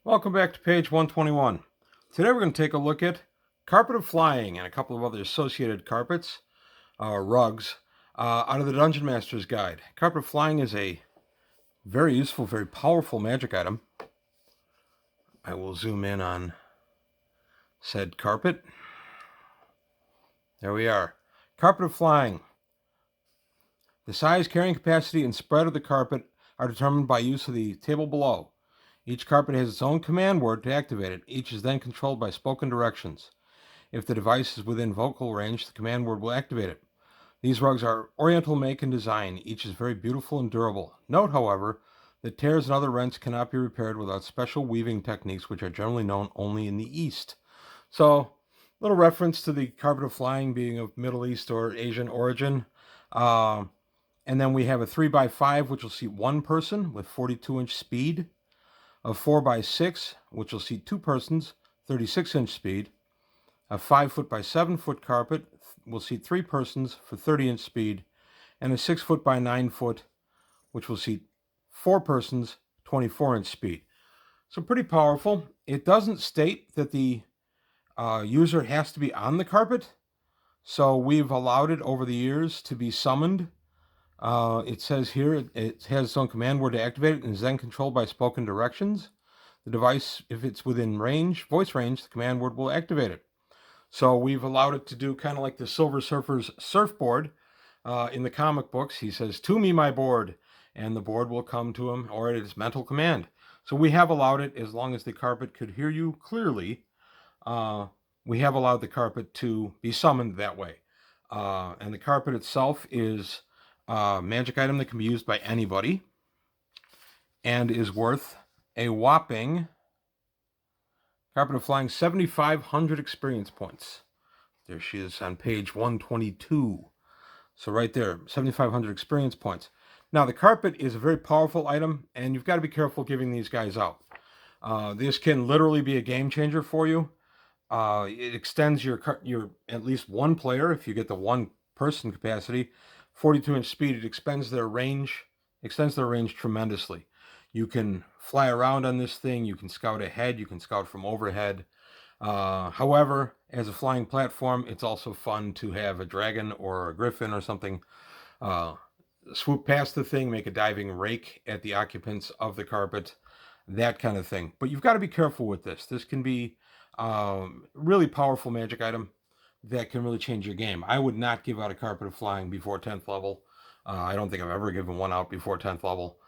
Welcome back to page 121. Today we're going to take a look at Carpet of Flying and a couple of other associated carpets, rugs, out of the Dungeon Master's Guide. Carpet of Flying is a very useful, very powerful magic item. I will zoom in on said carpet. There we are. Carpet of Flying. The size, carrying capacity, and spread of the carpet are determined by use of the table below. Each carpet has its own command word to activate it. Each is then controlled by spoken directions. If the device is within vocal range, the command word will activate it. These rugs are oriental make and design. Each is very beautiful and durable. Note, however, that tears and other rents cannot be repaired without special weaving techniques, which are generally known only in the East. So, little reference to the Carpet of Flying being of Middle East or Asian origin. And then we have a 3x5, which will seat one person with 42-inch speed. A 4x6, which will seat two persons, 36-inch speed. A 5-foot by 7-foot carpet will seat three persons for 30-inch speed. And a 6-foot by 9-foot, which will seat four persons, 24-inch speed. So pretty powerful. It doesn't state that the user has to be on the carpet. So we've allowed it over the years to be summoned. It says here it has its own command word to activate it and is then controlled by spoken directions. The device, if it's within range, voice range, the command word will activate it. So we've allowed it to do kind of like the Silver Surfer's surfboard in the comic books. He says, "To me, my board," and the board will come to him, or it is mental command. So we have allowed it, as long as the carpet could hear you clearly, we have allowed the carpet to be summoned that way. And the carpet itself is magic item that can be used by anybody and is worth a whopping, Carpet of Flying, 7,500 experience points. There she is on page 122. So right there, 7,500 experience points. Now the carpet is a very powerful item, and you've got to be careful giving these guys out. This can literally be a game changer for you. It extends your at least one player, if you get the one person capacity, 42-inch speed. It extends their range tremendously. You can fly around on this thing. You can scout ahead. You can scout from overhead. However, as a flying platform, it's also fun to have a dragon or a griffin or something swoop past the thing, make a diving rake at the occupants of the carpet, that kind of thing. But you've got to be careful with this. This can be really powerful magic item that can really change your game. I would not give out a Carpet of Flying before 10th level. I don't think I've ever given one out before 10th level.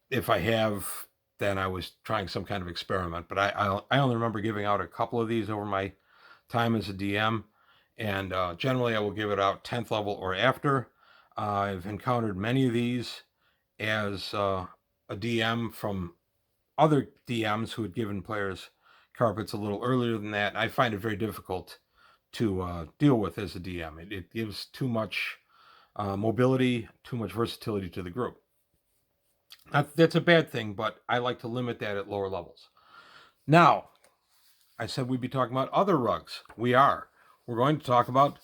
If I have, then I was trying some kind of experiment. But I only remember giving out a couple of these over my time as a DM. And generally I will give it out 10th level or after. I've encountered many of these as a DM from other DMs who had given players carpets a little earlier than that. I find it very difficult to deal with as a DM. It gives too much mobility, too much versatility to the group. That's a bad thing, but I like to limit that at lower levels. Now, I said we'd be talking about other rugs. We are. We're going to talk about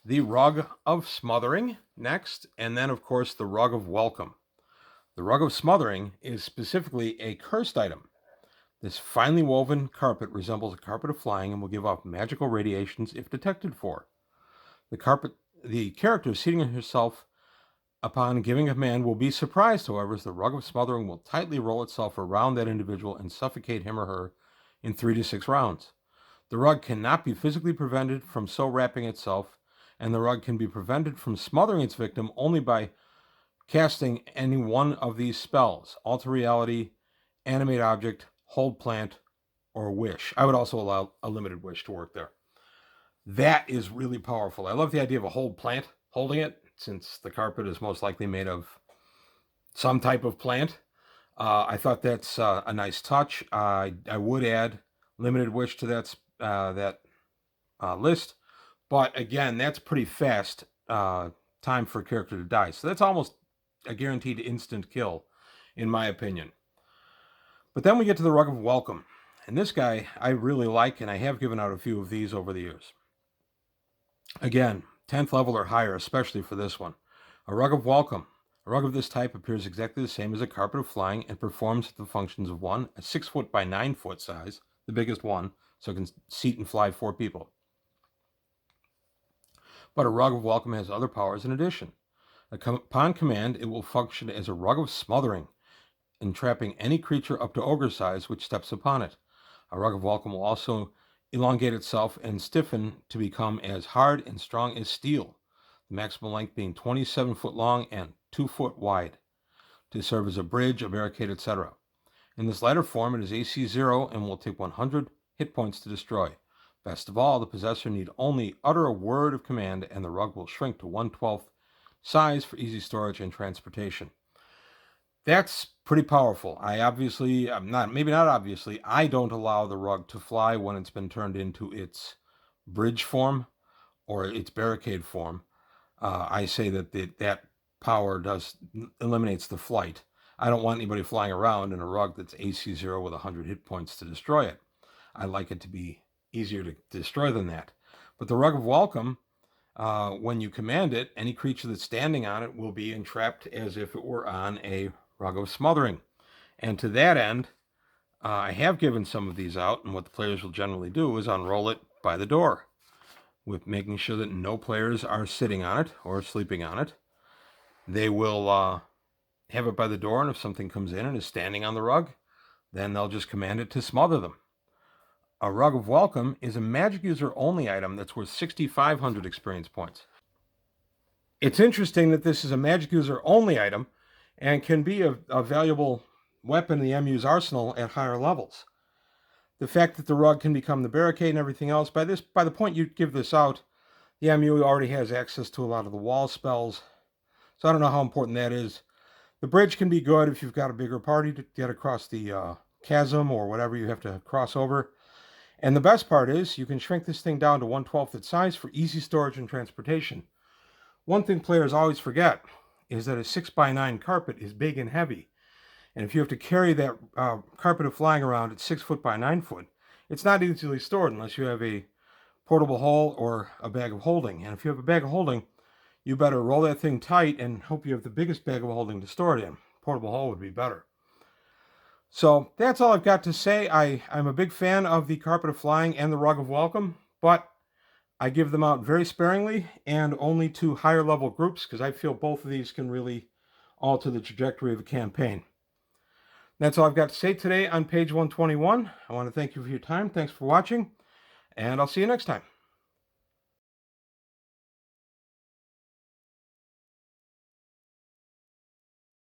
the Rug of Smothering next, and then, of course, the Rug of Welcome. The Rug of Smothering is specifically a cursed item. This finely woven carpet resembles a carpet of flying and will give off magical radiations if detected for. The character seating herself upon giving a command will be surprised, however, as the Rug of Smothering will tightly roll itself around that individual and suffocate him or her in 3 to 6 rounds. The rug cannot be physically prevented from so wrapping itself, and the rug can be prevented from smothering its victim only by casting any one of these spells: Alter Reality, Animate Object, Hold Plant, or Wish. I would also allow a limited wish to work there. That is really powerful. I love the idea of a hold plant, holding it, since the carpet is most likely made of some type of plant. I thought that's a nice touch. I would add limited wish to that list, but again, that's pretty fast time for a character to die. So that's almost a guaranteed instant kill, in my opinion. But then we get to the Rug of Welcome. And this guy I really like, and I have given out a few of these over the years. Again, 10th level or higher, especially for this one. A Rug of Welcome. A rug of this type appears exactly the same as a carpet of flying and performs the functions of one, a 6 foot by 9 foot size, the biggest one, so it can seat and fly 4 people. But a rug of welcome has other powers in addition. Upon command, it will function as a rug of smothering, entrapping any creature up to ogre size which steps upon it. A rug of welcome will also elongate itself and stiffen to become as hard and strong as steel, the maximum length being 27 foot long and 2 foot wide, to serve as a bridge, a barricade, etc. In this lighter form, it is AC 0 and will take 100 hit points to destroy. Best of all, the possessor need only utter a word of command and the rug will shrink to 1/12 size for easy storage and transportation. That's pretty powerful. I don't allow the rug to fly when it's been turned into its bridge form or its barricade form. I say that power eliminates the flight. I don't want anybody flying around in a rug that's AC 0 with 100 hit points to destroy it. I like it to be easier to destroy than that. But the rug of welcome, when you command it, any creature that's standing on it will be entrapped as if it were on a rug of smothering. And to that end, I have given some of these out, and what the players will generally do is unroll it by the door, with making sure that no players are sitting on it or sleeping on it. They will have it by the door, and if something comes in and is standing on the rug, then they'll just command it to smother them. A rug of welcome is a magic user only item that's worth 6,500 experience points. It's interesting that this is a magic user only item and can be a valuable weapon in the MU's arsenal at higher levels. The fact that the rug can become the barricade and everything else, by the point you give this out, the MU already has access to a lot of the wall spells. So I don't know how important that is. The bridge can be good if you've got a bigger party to get across the chasm or whatever you have to cross over. And the best part is you can shrink this thing down to 1/12 its size for easy storage and transportation. One thing players always forget is that a 6 by 9 carpet is big and heavy. And if you have to carry that carpet of flying around at 6 foot by 9 foot, it's not easily stored unless you have a portable hole or a bag of holding. And if you have a bag of holding, you better roll that thing tight and hope you have the biggest bag of holding to store it in. Portable hole would be better. So that's all I've got to say. I'm a big fan of the carpet of flying and the rug of welcome, but I give them out very sparingly and only to higher level groups because I feel both of these can really alter the trajectory of a campaign. That's all I've got to say today on page 121. I want to thank you for your time. Thanks for watching, and I'll see you next time.